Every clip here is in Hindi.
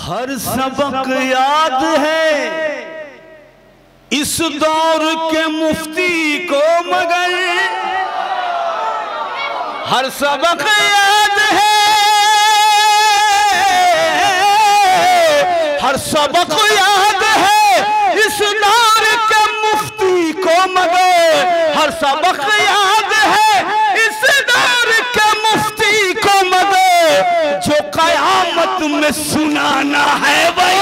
हर सबक याद है इस दौर के मुफ्ती को मगर हर सबक याद है, हर सबक याद है इस दौर के मुफ्ती को मगर हर सबक याद है इस दौर के मुफ्ती को मगर जो कयामत में सुनाना है वही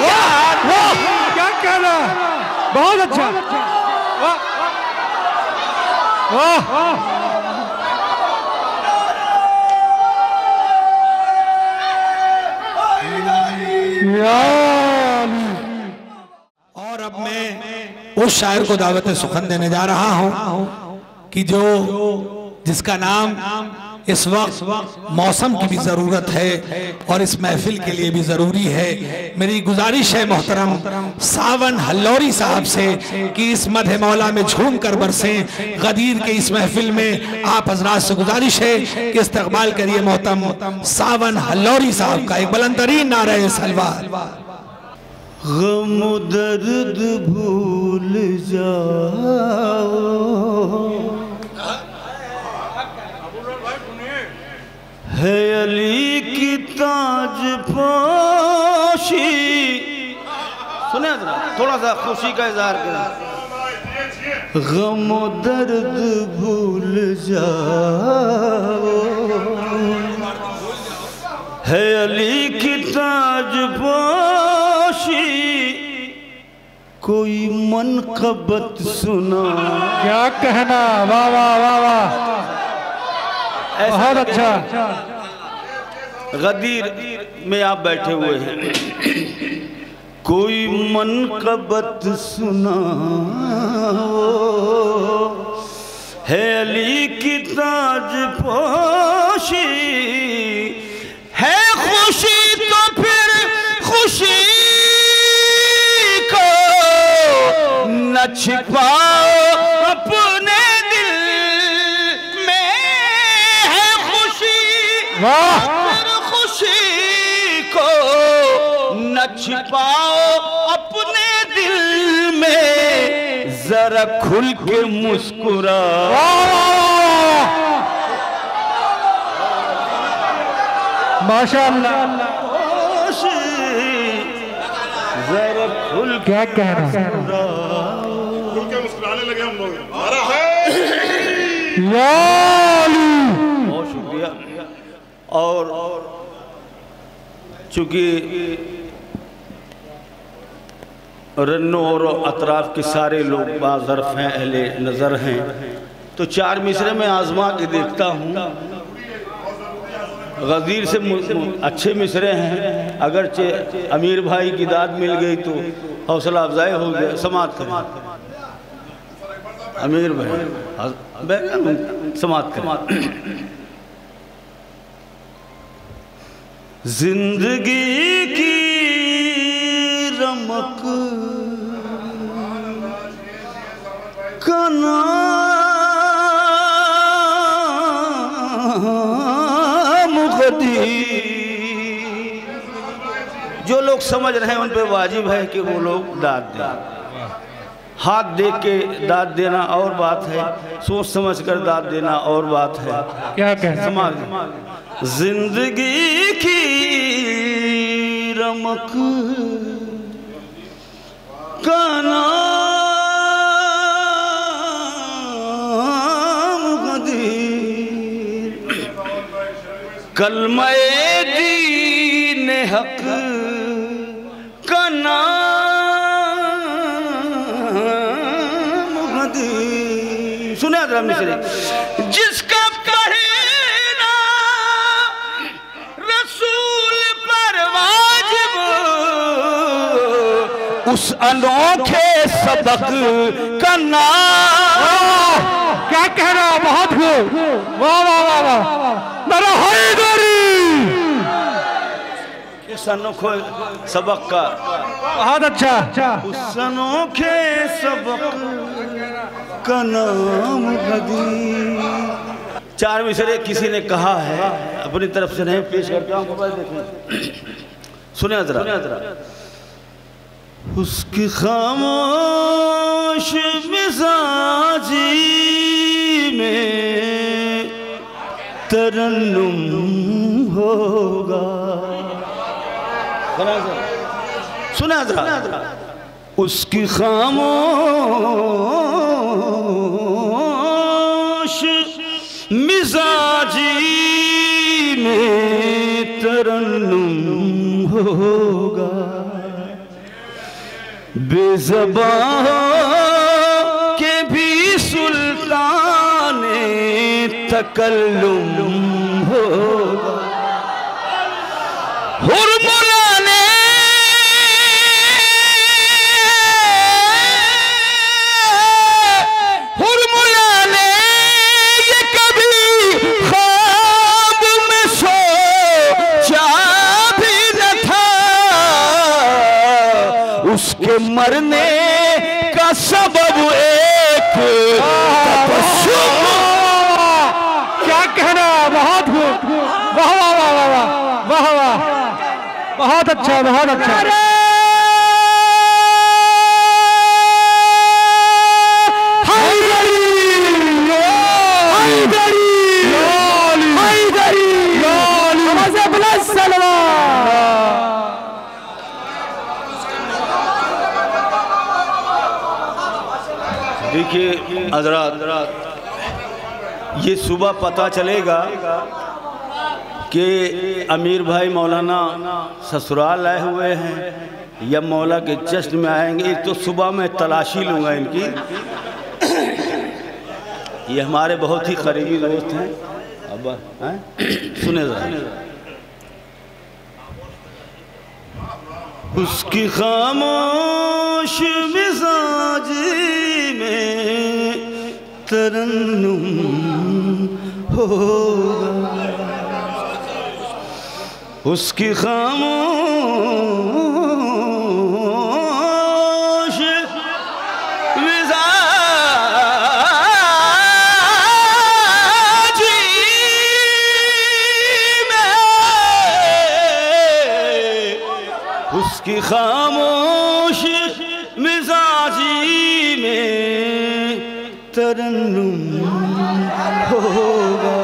याद। क्या कहना, बहुत अच्छा, वाह वाह। और अब मैं उस शायर को दावत सुखन देने जा रहा हूं कि जो जिसका नाम इस वक्त मौसम की भी ज़रूरत है और इस महफिल के लिए भी ज़रूरी है। मेरी गुजारिश है मोहतरम सावन हल्लौरी साहब से कि इस मध्य मौला में झूम कर बरसें। गदीर के इस महफिल में आप हजरात से गुजारिश है कि इस्तकबाल करिए मोहतरम सावन हल्लौरी साहब का। एक बुलंदतरीन नारा सलवा। गम दर्द भूल जाओ है अली की ताज पोशी। सुने जरा, थोड़ा सा खुशी का इजहार करें। गम दर्द भूल जाओ है अली की ताज पोशी कोई मनक़बत सुना। क्या कहना, वाह वाह वाह वाह, बहुत अच्छा। गदीर में आप बैठे हुए हैं, कोई मनक़बत सुना है अली की ताज पोशी है खुशी तो फिर खुशी को न छिपाओ अपने दिल में है खुशी, फिर खुशी को न छिपाओ अपने दिल में जरा खुल के मुस्कुराओ। माशाअल्लाह, जरा खुल क्या कहना, मुस्कुराने लगे हम लोग। बहुत शुक्रिया। और चूंकि रन्नो और अतराफ के सारे लोग बाज़र्फ हैं, अहले नज़र हैं, तो चार मिसरे में आजमा के देखता हूँ। गदीर से अच्छे मिसरे हैं, अगरचे अमीर भाई की दाद मिल गई तो हौसला अफजाई हो गया। समात करें अमीर भाई, समात करें। जिंदगी की रमक का नाम गदीर। जो लोग समझ रहे हैं उन पे वाजिब है कि वो लोग दाद दें। हाथ दे के दाद देना और बात है, सोच समझ कर दाद देना और बात है। क्या कहना, समाज जिंदगी की रमक का नाम गदीर कलमे दीन हक का नाम गदीर। सुने जरा मिसरे, जिसका उस अनोखे सबक का नाम। क्या कहना, बहुत खूब, वाह वाह वाह वाह, मेरा हैदरी। उस अनोखे सबक का, बहुत अच्छा। उस अनोखे सबक का नाम गदीर। चार मिसरे किसी ने कहा है, अपनी तरफ से नहीं पेश करता हूँ, मोबाइल देखें। सुने जरा, उसकी खामोश मिजाजी में तरन्नुम होगा। सुना जरा, उसकी खामोश मिजाजी में तरन्नुम होगा। बेज़बान के भी सुल्तान तकल्लुम होगा। हुरमुलाने ये कभी ख्वाब में सोचा भी न था, उसके मरने का सबब एक तबस्सुम। क्या कहना, बहुत खूब, वाह वाह वाह वाह वाह वाह, बहुत अच्छा, बहुत अच्छा। देखिए हज़रात, ये सुबह पता चलेगा कि अमीर भाई मौलाना ससुराल आए हुए हैं या मौला के जश्न में आएंगे। तो सुबह मैं तलाशी लूँगा इनकी। ये हमारे बहुत ही करीबी दोस्त हैं। अब सुने जरा, उसकी खामोश मिजाजी में तरन्नुम होगा। उसकी खामोश मिजाजी में, उसकी खामोश मिजाजी में तरन्नुम होगा।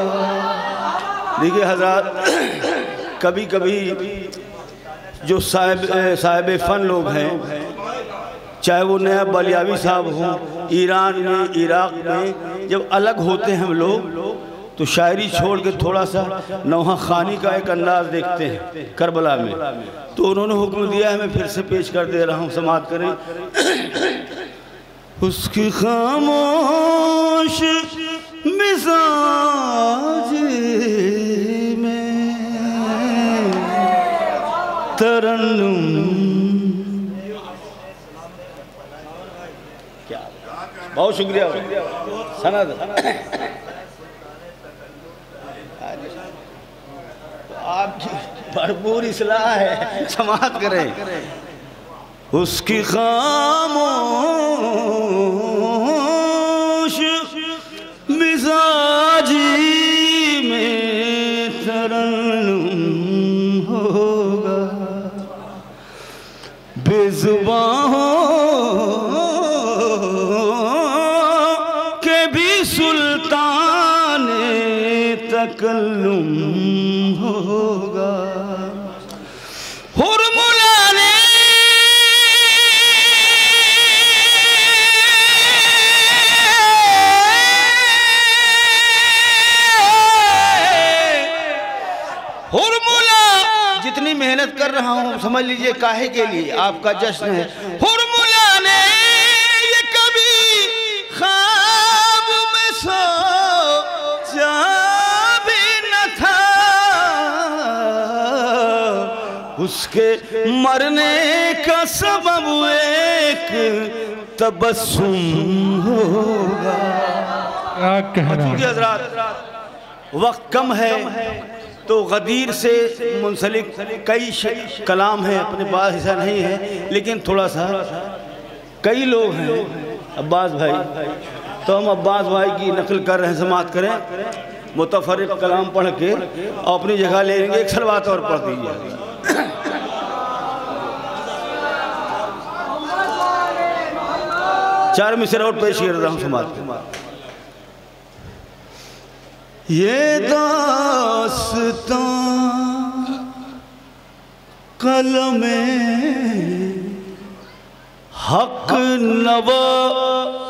देखिए हज़रात, कभी कभी जो साहिब फ़न लोग हैं, चाहे वो नया बलियावी साहब हों, ईरान में, इराक़ में, जब अलग होते हैं हम लोग तो शायरी छोड़ के थोड़ा सा नौहा खानी का एक अंदाज़ देखते हैं करबला में। तो उन्होंने हुक्म दिया है, मैं फिर से पेश कर दे रहा हूँ, समाअत करें। उसकी खामोश मिजाज में तरन्नुम। क्या, बहुत शुक्रिया सनद। आपकी भरपूर इस्लाह है, समाअत करें। उसकी खामोश मिजाजी में तरन्नुम होगा। बेज़ुबान के भी सुल्तान तकल्लुम होगा। हुरमुलाने जितनी मेहनत कर रहा हूँ समझ लीजिए काहे के लिए, आपका जश्न है। हुरमुलाने ये कभी ख्वाब में सोचा भी न था, उसके मरने का सबब एक तबस्सुम होगा। हज़रात, वक्त कम है तो गदीर से मुंसलिक कई कलाम हैं, अपने पास ऐसा नहीं है, लेकिन थोड़ा सा कई लोग हैं। अब्बास भाई, तो हम अब्बास भाई की नकल कर रहे हैं, समाअत करें। मुतफर्रिक कलाम पढ़ के अपनी जगह ले लेंगे। एक सलवात और पढ़ दीजिए। 4 मिसरे और पेश कर रहा हूँ समाज। ये दास्तां कलमे हक नवा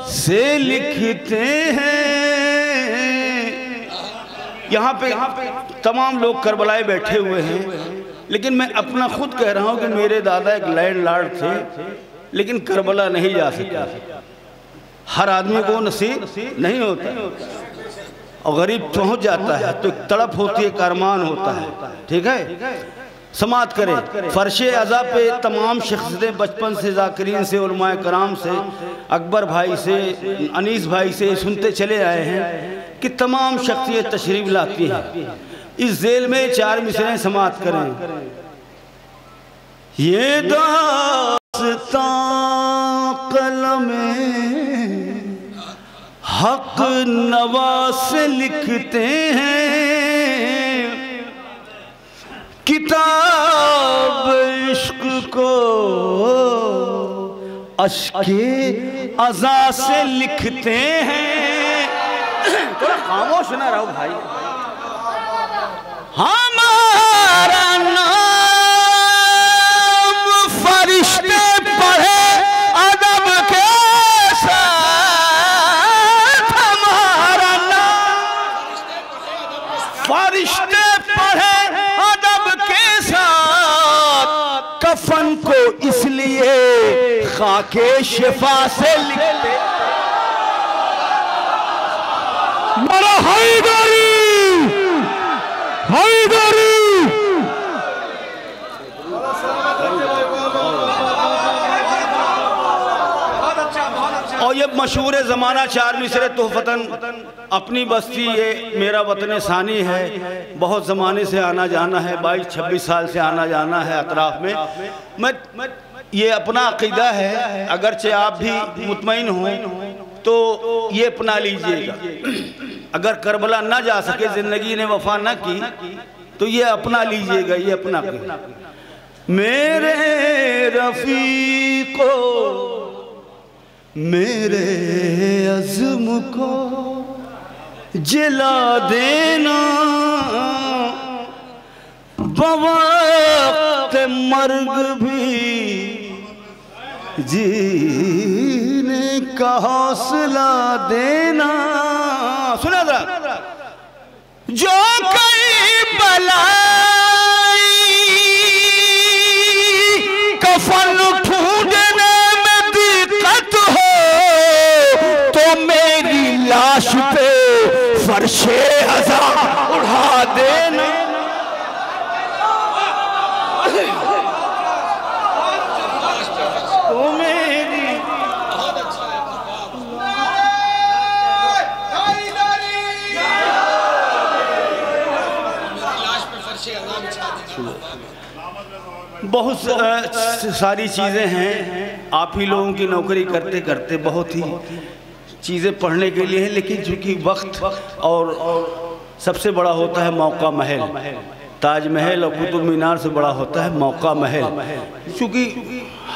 से लिखते हैं। यहाँ पे तमाम लोग करबलाए बैठे हुए हैं, लेकिन मैं अपना खुद कह रहा हूँ कि मेरे दादा एक लैंडलॉर्ड थे, लेकिन करबला नहीं जा सकता। हर आदमी को नसीब नहीं होता, और गरीब पहुँच जाता है तो एक तड़प होती है, एक अरमान होता है। ठीक है, समात करें। फर्शे अज़ा पे तमाम शख्सियतें बचपन से ज़ाकिरीन से उलमाए कराम से अकबर भाई से अनीस भाई से सुनते चले आए हैं कि तमाम शख्सियत तशरीफ लाती हैं। इस जेल में 4 मिसरें समात करें। ये दास्तां कलमे हक नवा से लिखते हैं, किताब इश्क को अश्के अज़ा से लिखते हैं। थोड़ा खामोश ना रहो भाई। हमारा नाम फरिश्ते पढ़े अदब के साथ, हमारा नाम फरिश्ते पढ़े कफन को इसलिए खाके शिफा से लिखते। मेरा हैदरी हैदरी और ये मशहूर ज़माना 4 मिसरे तोहफतन अपनी बस्ती ये मेरा वतन सानी है। बहुत ज़माने से आना जाना है, 22-26 साल से आना जाना है अतराफ़ में। मैं ये अपना अक़ीदा है, अगरचे आप भी मुतमईन हों तो ये अपना लीजिएगा। अगर करबला ना जा सके, ज़िंदगी ने वफ़ा ना की, तो ये अपना लीजिएगा, ये अपना। मेरे रफ़ीक़ो मेरे अज़्म को जिला देना, बवक्त मर्ग भी जीने का हौसला देना। सुना जरा, जो कई बलाई कफन ढूंढने में दिक्कत हो, तो मेरी लाश पे फर्शे अज़ा उड़ा देना। तो मेरी बहुत सारी चीज़ें हैं। आप ही लोगों की नौकरी करते करते बहुत ही चीज़ें पढ़ने के लिए हैं, लेकिन चूँकि वक्त और सबसे बड़ा होता है मौका महल, ताजमहल और कुतुब मीनार से बड़ा होता है मौका महल। चूँकि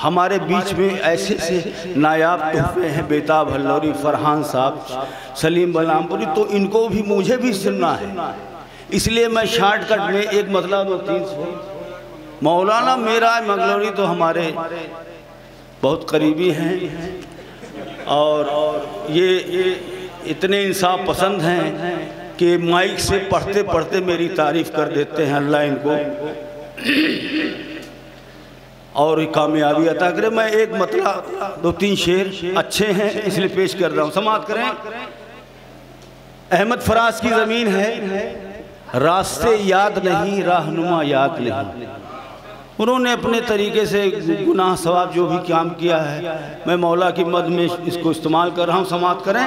हमारे बीच में ऐसे ऐसे नायाब तोहफे हैं, बेताब हल्लौरी, फरहान साहब, सलीम बलामपुरी, तो इनको भी मुझे भी सुनना है। इसलिए मैं शॉर्टकट में एक मतलब 2-3 मौलाना मेरा मंगलौरी तो हमारे बहुत करीबी हैं, और ये इतने इंसाफ पसंद हैं कि माइक से पढ़ते पढ़ते मेरी तारीफ़ कर देते हैं। अल्लाह इनको और कामयाबी अता करे। मैं एक मतलब 2-3 शेर अच्छे हैं इसलिए पेश कर रहा हूँ, समाअत करें। अहमद फराज की ज़मीन है, रास्ते याद नहीं, रहनुमा याद नहीं। उन्होंने अपने तरीके से गुनाह सवाब जो भी काम किया है, मैं मौला की मद में इसको इस्तेमाल कर रहा हूँ, समाअत करें।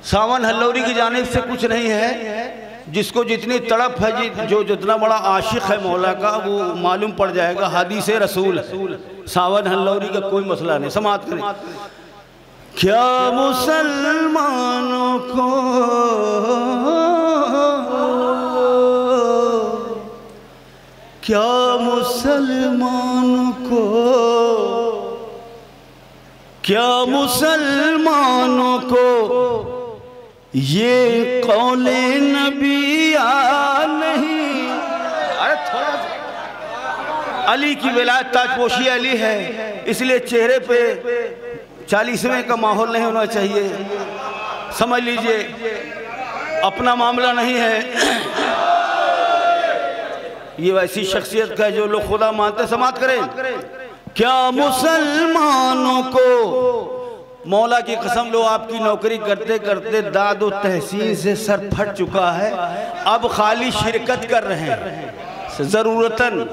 सावन हल्लौरी की जानिब से कुछ नहीं है, जिसको जितनी तड़प है, जो जितना बड़ा आशिक है मौला का, वो मालूम पड़ जाएगा। हदीस रसूल है, सावन हल्लौरी का कोई मसला नहीं, समाअत करें। क्या मुसलमानों को क्या मुसलमानों को क्या मुसलमानों को ये कौले नबी नहीं। अरे थोड़ा अली की विलायत ताजपोशी अली है, इसलिए चेहरे पे 40वें का माहौल नहीं होना चाहिए। समझ लीजिए अपना मामला नहीं है, ये वैसी शख्सियत का है जो लोग खुदा मानते समाप्त करें। क्या मुसलमानों को मौला की कसम लो, आपकी नौकरी करते करते दाद और तहसीन से सर फट चुका है, अब खाली शिरकत कर रहे हैं। ज़रूरतन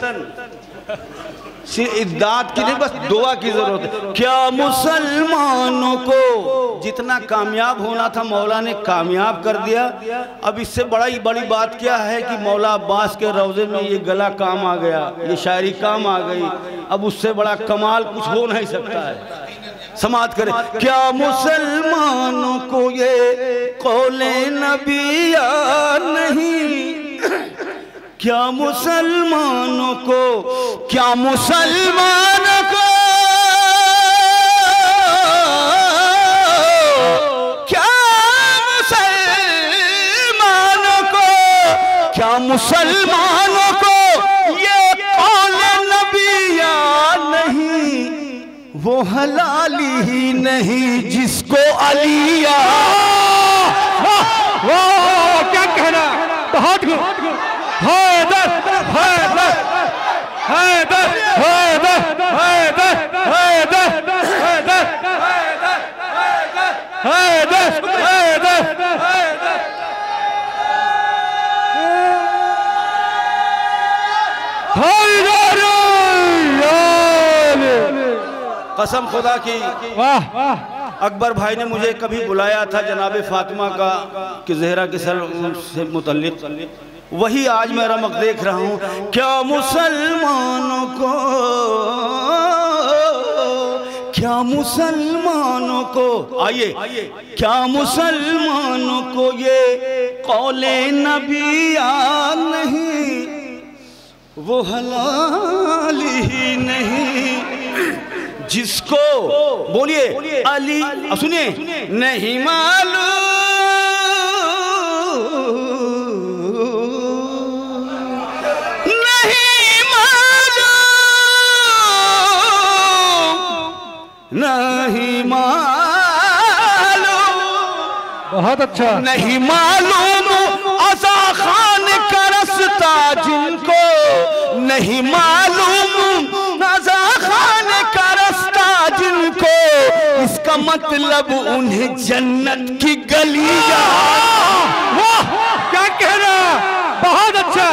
दाद की नहीं, बस दुआ की जरूरत है। क्या मुसलमानों को जितना कामयाब होना था मौला ने कामयाब कर दिया। अब इससे बड़ी बात क्या है कि मौला अब्बास के रोज़े में ये गला काम आ गया, ये शायरी काम आ गई। अब उससे बड़ा कमाल कुछ हो नहीं सकता है। समाप्त करें। क्या मुसलमानों को ये कौले नबिया नहीं। क्या मुसलमानों को, क्या मुसलमानों को, क्या मुसलमानों को, क्या मुसलमानों को ये कौले नबिया नहीं। वो हलाली ही नहीं जिसको अलिया। क्या कहना, बहुत हैदर हैदर हैदर हैदर हैदर हैदर हैदर हैदर हैदर। कसम खुदा की, वाह। अकबर भाई ने मुझे कभी बुलाया था जनाब फातिमा का कि ज़हरा के सर से मुतल्लिक, वही आज मैं रमक देख रहा हूँ। क्या मुसलमानों को, क्या मुसलमानों को, आइए, क्या मुसलमानों को ये कौले नबिया नहीं। वो हलाल ही नहीं जिसको, बोलिए अली, सुनिए, नहीं मालूम, नहीं मालूम, नहीं मालूम, बहुत अच्छा, नहीं मालूम अज़ा खान का रास्ता जिनको, नहीं मालूम अज़ा खान का रास्ता जिनको, इसका मतलब उन्हें जन्नत की गलियां। वाह, क्या कहना, बहुत अच्छा,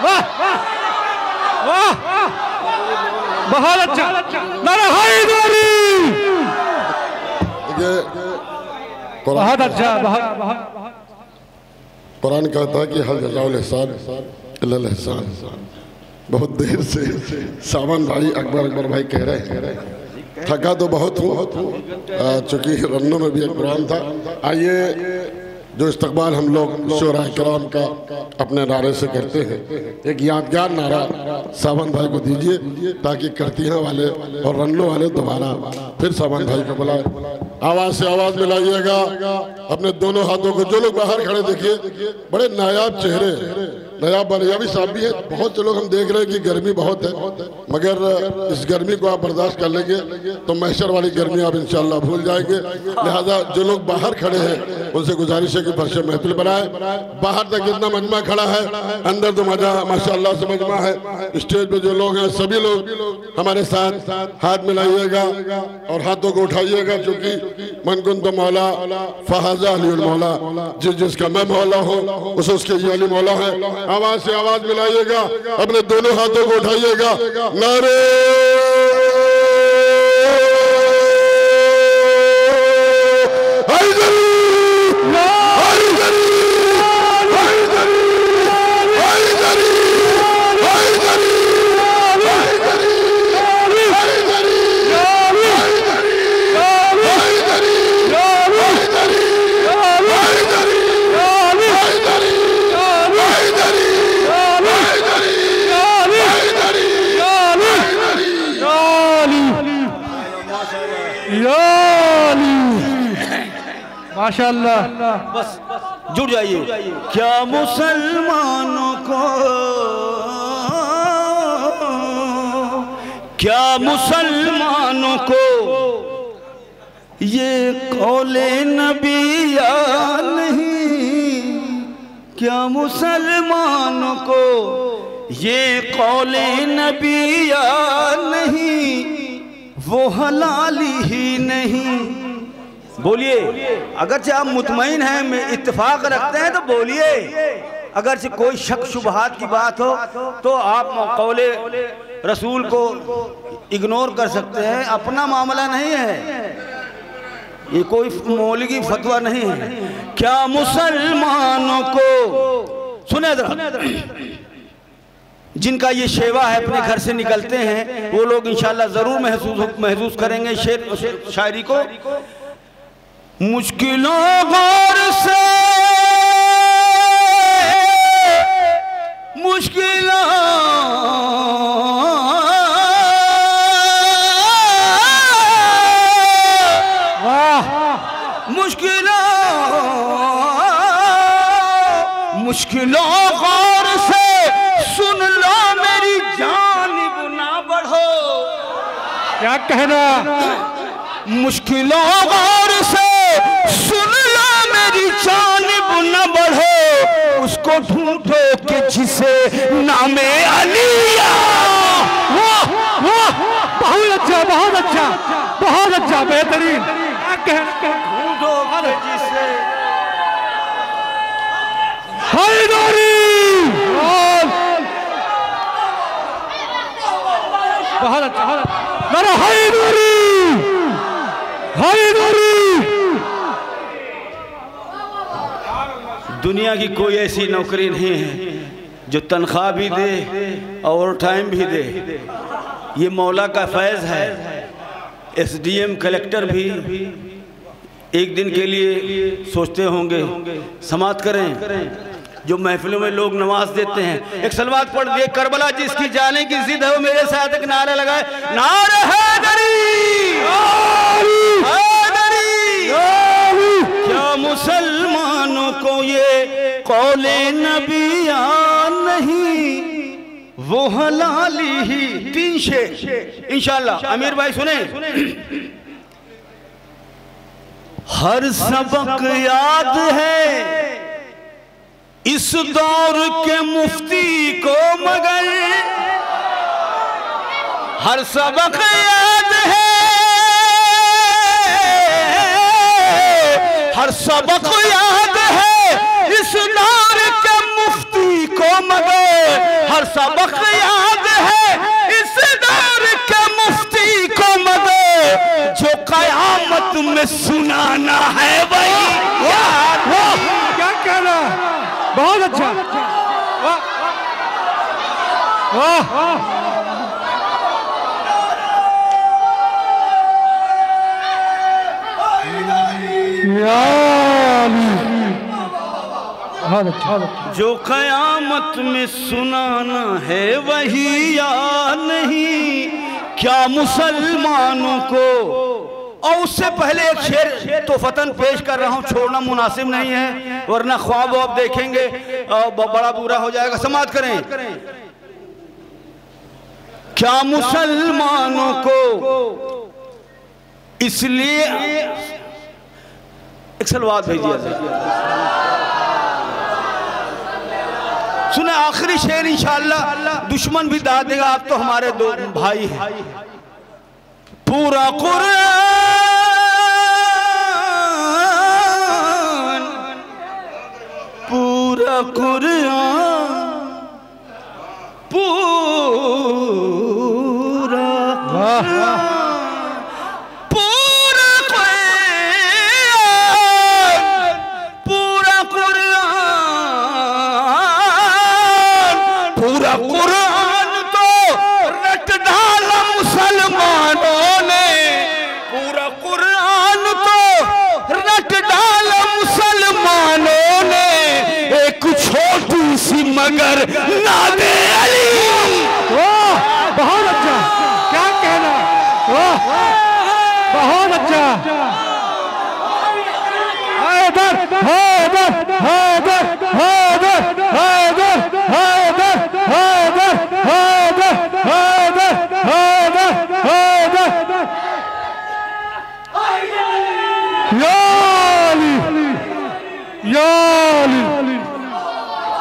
वाह वाह, बहुत अच्छा, नारा हैदरी, बहुत अच्छा, बहुत। कुरान कहता है कि हल जज़ाउल इहसान इल्लल इहसान। बहुत देर से सावन भाई अकबर भाई कह रहे हैं, थका तो बहुत हूँ, चूँकि रन्नों में भी एक कुरान था। आइए जो इस्तकबाल हम लोग शोरा कराम का अपने नारे से करते हैं, एक यादगार नारा सावन भाई को दीजिए ताकि करतियाँ वाले और रन्नों वाले दोबारा फिर सावन भाई को बुलाए। आवाज़ से आवाज़ मिलाइएगा, अपने दोनों हाथों को। जो लोग बाहर खड़े देखिए, बड़े नायाब चेहरे, नायाब बलियाबी साहब भी है। बहुत से लोग हम देख रहे हैं कि गर्मी बहुत है, मगर इस गर्मी को आप बर्दाश्त कर लेंगे तो महशर वाली गर्मी आप इंशाल्लाह भूल जाएंगे। लिहाजा जो लोग बाहर खड़े हैं उनसे गुजारिश है कि फर्श महफिल बनाए। बाहर तक जितना मजमा खड़ा है, अंदर तो मजा माशाअल्लाह से मजमा है। स्टेज पे जो लोग हैं सभी लोग हमारे साथ हाथ मिलाइएगा और हाथों को उठाइएगा, क्योंकि मन कुन तो मौला फहाजा अली मौला, जिसका मैं मौला हूँ उसके ये अली मौला है। आवाज से आवाज मिलाइएगा, अपने दोनों हाथों को उठाइएगा, नारे माशाअल्लाह। बस जुड़ जाइए। क्या मुसलमानों को, क्या मुसलमानों को ये कौले नबी या नहीं, क्या मुसलमानों को ये कौले नबी या नहीं, वो हलाली ही नहीं। बोलिए, अगरचे आप मुतमईन हैं, में इत्तेफाक रखते हैं तो बोलिए। अगरचे कोई शक शुबहात की बात हो तो आप कौले रसूल को इग्नोर कर सकते हैं, अपना मामला नहीं है, ये कोई मौलवी फतवा नहीं है। क्या मुसलमानों को, सुने जरा, जिनका ये शेवा है, अपने घर से निकलते हैं, वो लोग इंशाल्लाह जरूर महसूस करेंगे शेर शायरी को। मुश्किलों गौर से मुश्किलों मुश्किलों गौर से सुन लो मेरी जानिब ना बढ़ो। क्या कहना? मुश्किलों गौर से सुन लो मेरी जानिब न बढ़ो, उसको ढूंढो कि जिसे नामे अलिया। वाह वाह, बहुत अच्छा, बहुत अच्छा, बहुत अच्छा, बेहतरीन। ढूंढो कि जिसे हैदरी। बहुत अच्छा, मेरा हैदरी, हैदरी। दुनिया की कोई ऐसी नौकरी नहीं है जो तनख्वाह भी दे और टाइम भी दे, ये मौला का फैज़ है। एसडीएम कलेक्टर भी एक दिन के लिए सोचते होंगे, समात करें। जो महफिलों में लोग नवाज देते हैं, एक सलवात पढ़ दिए, करबला जिसकी जाने की जिद है वो मेरे साथ एक नारा लगाए, नारे हैदरी, हैदरी। क्या मुसलमानों को ये कौले नबिया नहीं, वो हलाली ही। 3 शेर इंशाल्लाह। अमीर भाई सुने। हर सबक याद है इस दौर के मुफ्ती को, मगर हर सबक याद है, हर सबक याद है इस दौर के मुफ्ती को, मगर हर सबक याद है इस दौर के मुफ्ती को, मगर जो कयामत में सुनाना है वही याद। क्या कहना? बहुत अच्छा, वाह वाह। बहुत अच्छा। जो कयामत में सुनाना है वही या नहीं, क्या मुसलमानों को। और उससे पहले एक शेर तो फतन पेश कर रहा हूं, छोड़ना मुनासिब नहीं है, वरना ख्वाब आप देखेंगे और बड़ा बुरा हो जाएगा। समात करें। क्या मुसलमानों को इसलिए, एक सलवात भेजिए। सुने आखिरी शेर इंशाअल्लाह, दुश्मन भी दाद देगा, आप तो हमारे दो भाई हैं। पूरा कुरान, पूरा कुरान, पूरा पूरा कुरान, पूरा कुरान तो रट डाला मुसलमानों ने, पूरा कुरान तो रट डाला मुसलमानों ने, एक छोटी सी मगर नादे अली। वाह, बहुत अच्छा, क्या कहना, वाह, बहुत अच्छा। हैदर हैदर हैदर हैदर हैदर हैदर हैदर हैदर हैदर याली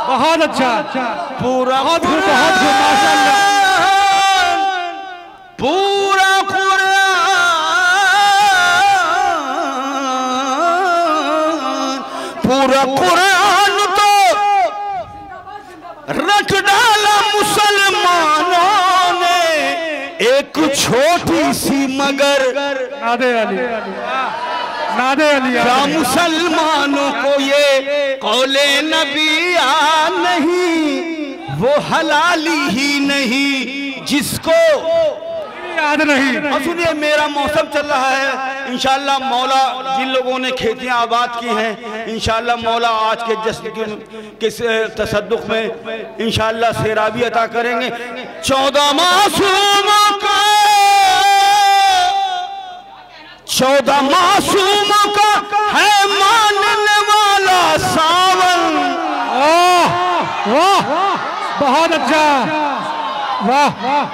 बहुत अच्छा पूरा बहुत माशाअल्लाह पूरा कुरान तो रख डाला मुसलमानों ने एक छोटी सी मगर नादे अली क्या मुसलमानों को ये कौले नबी नहीं, वो हलाली ही नहीं जिसको याद नहीं। और सुनिए, मेरा मौसम चल रहा है, इंशाअल्लाह मौला जिन लोगों ने खेतियां आबाद की हैं, इंशाअल्लाह मौला आज के जश्न के तसद्दुक में इंशाअल्लाह सेराबी अता करेंगे। 14 मासूमों का 14 मासूमों का है मानने वाला सावन। वाह वाह बहुत अच्छा वाह वाह।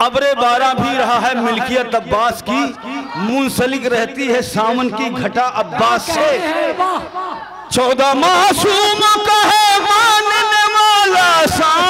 अबरे बारह भी रहा है मिल्कियत अब्बास की, मुंसलिक रहती है सावन की घटा अब्बास से। 14 मासूमों का है मानने वाला सावन।